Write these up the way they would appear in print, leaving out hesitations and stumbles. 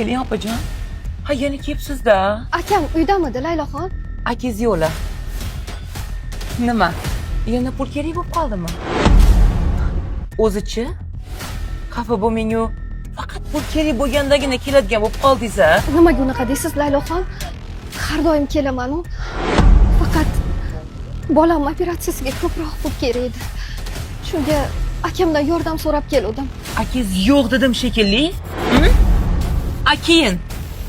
keling opajon. Ha, yana kelibsiz-da. Akam uydamidi Layloxon? Akangiz yo'la. Nima? Yana pul kerak bo'lib qoldimi? O'zichi? Xafa bo'lmang-ku. Faqat pul kerak bo'lgandagina keladigan bo'lib qoldingiz-a? Nimaga unaqa deysiz Layloxon? Har doim kelaman-u. Faqat bolam operatsiyasiga ko'proq pul kerak edi. Shunga akamdan yordam so'rab keldim. Akangiz yo'q dedim shekilli. Keyin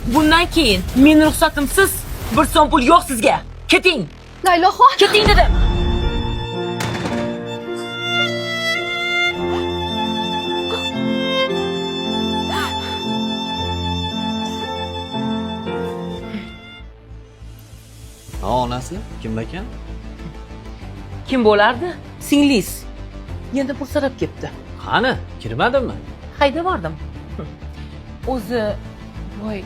bundan keyin mening ruxsatimsiz 1 so'm pul yo'q sizga. Keting. Layloxon, Keting dedim. Onasi kim ekan? Kim bo'lardi? Singlingiz. Yana pul so'rab ketdi. Qani, kirmadimi? Haydab bordim. O'zi voy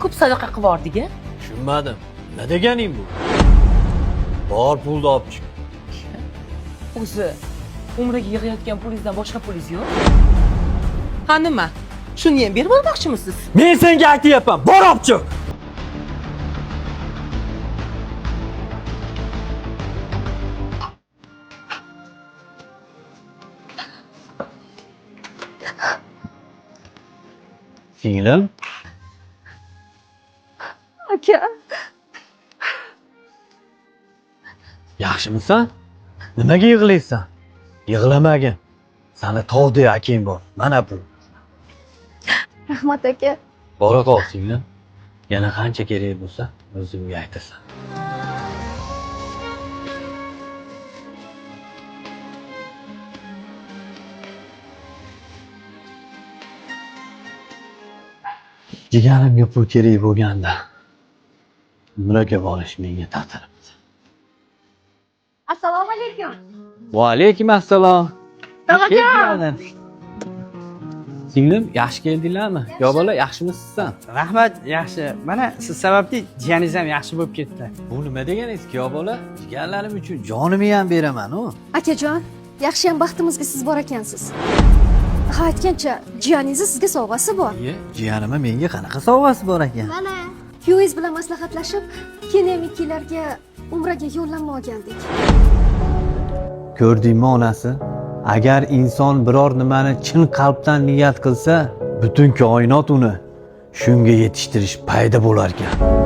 ko'p sadaqa qilib bordik-a? Tushunmadim. Nima deganing bu? Bor pulni olib chiq. O'zi umraga yig'ayotgan pulingizdan boshqa pulingiz yo'q? Ha, nima? Shuni ham berib olmoqchimisiz? Men senga aytyapman, bor olib chiq. Singlim, aka. yaxshimisan? Nimaga yig'laysan? Yig'lamagin. Sani tog'da akang bor. Mana bu. Rahmat aka. Bora qol singlim. Yana qancha kerak bo'lsa, o'zimga aytasan. Jigarimga pul kerak bo'lganda umraga borish menga taqdir. Assalomu alaykum. Va alaykum assalom. Tog'ajon. Singlim, yaxshi keldinglarmi? Yo bola, yaxshimisizsan? Rahmat, yaxshi. Mana siz sababli jiyaningiz ham yaxshi bo'lib ketdi. Bu nima deganingiz, yo bola? Jigarlarim uchun jonimni ham beraman-ku. Akajon, yaxshi ham baxtimizga siz bor ekansiz. Ha, aytgancha, jiyaningiz sizga sovg'asi bor. Jiyanimga menga qanaqa sovg'asi bor ekan? Mana, kuyingiz bilan maslahatlashib, keyin umraga yo'llanma olgandik. Ko'rdingmi onasi? Agar inson biror nimani chin qalbdan niyat qilsa, butun koinot uni shunga yetishtirish paydo bo'lar ekan.